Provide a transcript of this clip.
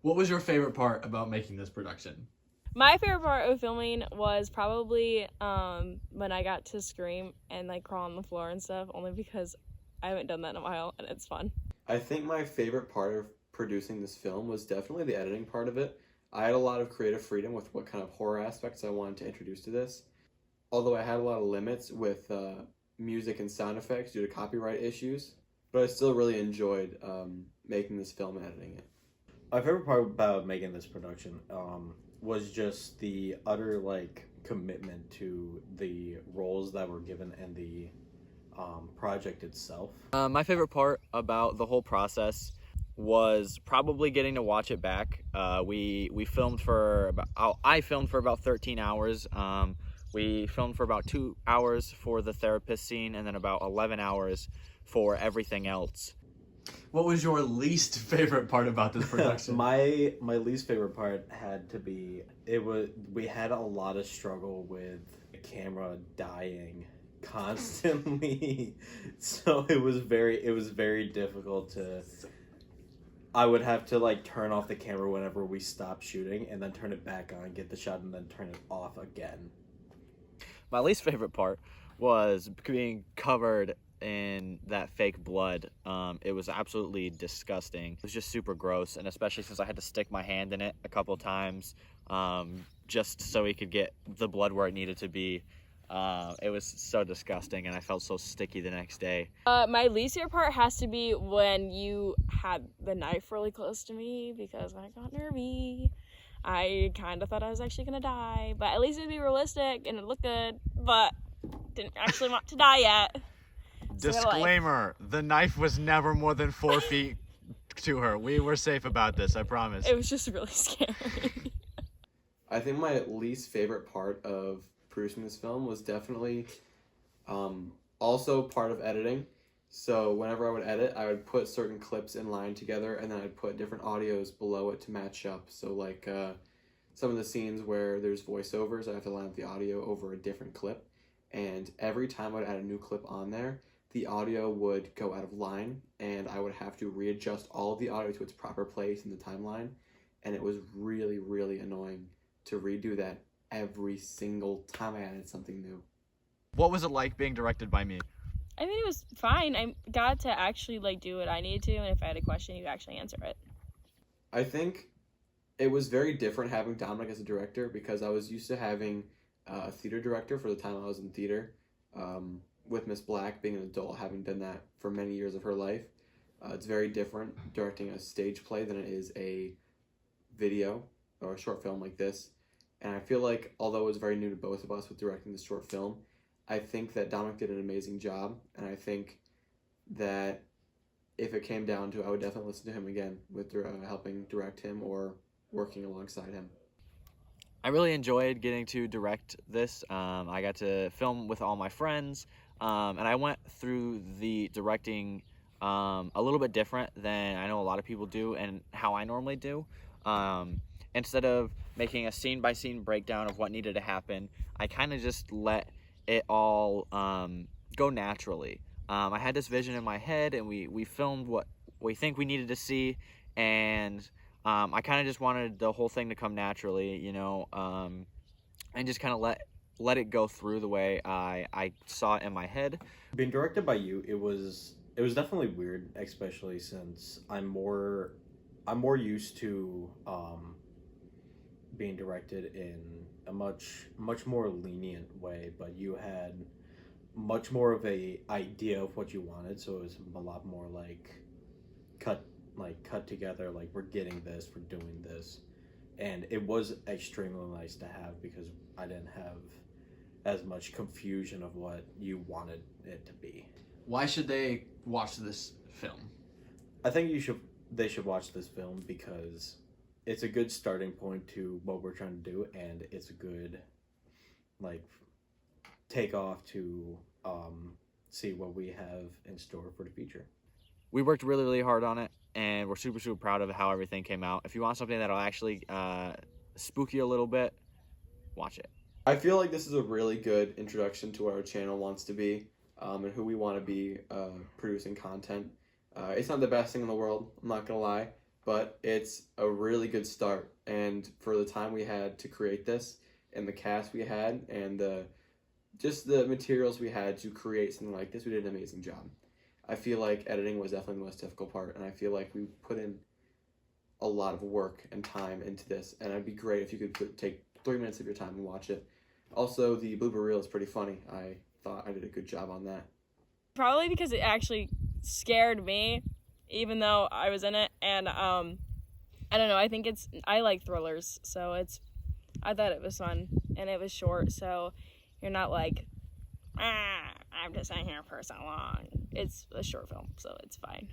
What was your favorite part about making this production? My favorite part of filming was probably when I got to scream and like crawl on the floor and stuff, only because I haven't done that in a while and it's fun. I think my favorite part of producing this film was definitely the editing part of it. I had a lot of creative freedom with what kind of horror aspects I wanted to introduce to this. Although I had a lot of limits with music and sound effects due to copyright issues, but I still really enjoyed making this film and editing it. My favorite part about making this production was just the utter like commitment to the roles that were given and the project itself. My favorite part about the whole process was probably getting to watch it back. We filmed for about I filmed for about 13 hours. We filmed for about 2 hours for the therapist scene, and then about 11 hours for everything else. What was your least favorite part about this production? my least favorite part had to be we had a lot of struggle with the camera dying constantly. So it was very difficult to I would have to like turn off the camera whenever we stopped shooting and then turn it back on, get the shot, and then turn it off again. My least favorite part was being covered in that fake blood. It was absolutely disgusting. It was just super gross, and especially since I had to stick my hand in it a couple times just so we could get the blood where it needed to be. It was so disgusting, and I felt so sticky the next day. My least favorite part has to be when you had the knife really close to me because I got nervy. I kind of thought I was actually going to die, but at least it would be realistic and it looked good, but didn't actually want to die yet. Disclaimer, the knife was never more than 4 feet to her. We were safe about this, I promise. It was just really scary. I think my least favorite part of producing this film was definitely also part of editing. So whenever I would edit, I would put certain clips in line together, and then I'd put different audios below it to match up. So like some of the scenes where there's voiceovers, I have to line up the audio over a different clip. And every time I'd add a new clip on there, the audio would go out of line, and I would have to readjust all of the audio to its proper place in the timeline. And it was really, really annoying to redo that every single time I added something new. What was it like being directed by me? I mean, it was fine. I got to actually like do what I needed to, and if I had a question, you actually answer it. I think it was very different having Dominick as a director because I was used to having a theater director for the time I was in theater, with Miss Black being an adult, having done that for many years of her life. It's very different directing a stage play than it is a video or a short film like this. And I feel like, although it was very new to both of us with directing this short film, I think that Dominick did an amazing job, and I think that if it came down to it, I would definitely listen to him again with helping direct him or working alongside him. I really enjoyed getting to direct this. I got to film with all my friends, and I went through the directing a little bit different than I know a lot of people do and how I normally do. Instead of making a scene-by-scene breakdown of what needed to happen, I kind of just let it all go naturally. I had this vision in my head, and we filmed what we think we needed to see, and I kind of just wanted the whole thing to come naturally, you know, and just kind of let it go through the way I saw it in my head. Being directed by you, it was definitely weird, especially since I'm more used to being directed in a much more lenient way, but you had much more of a idea of what you wanted, so it was a lot more like cut together, like we're getting this, we're doing this. And it was extremely nice to have because I didn't have as much confusion of what you wanted it to be. Why should they watch this film? I think they should watch this film because it's a good starting point to what we're trying to do, and it's a good like takeoff to see what we have in store for the future. We worked really, really hard on it, and we're super, super proud of how everything came out. If you want something that'll actually spook you a little bit, watch it. I feel like this is a really good introduction to what our channel wants to be, and who we want to be producing content. It's not the best thing in the world, I'm not going to lie, but it's a really good start. And for the time we had to create this, and the cast we had, and just the materials we had to create something like this, we did an amazing job. I feel like editing was definitely the most difficult part, and I feel like we put in a lot of work and time into this, and it'd be great if you could take 3 minutes of your time and watch it. Also, the blooper reel is pretty funny. I thought I did a good job on that. Probably because it actually scared me, even though I was in it, and I don't know, I like thrillers, so I thought it was fun, and it was short, so you're not like, I'm just sitting here for so long. It's a short film, so it's fine.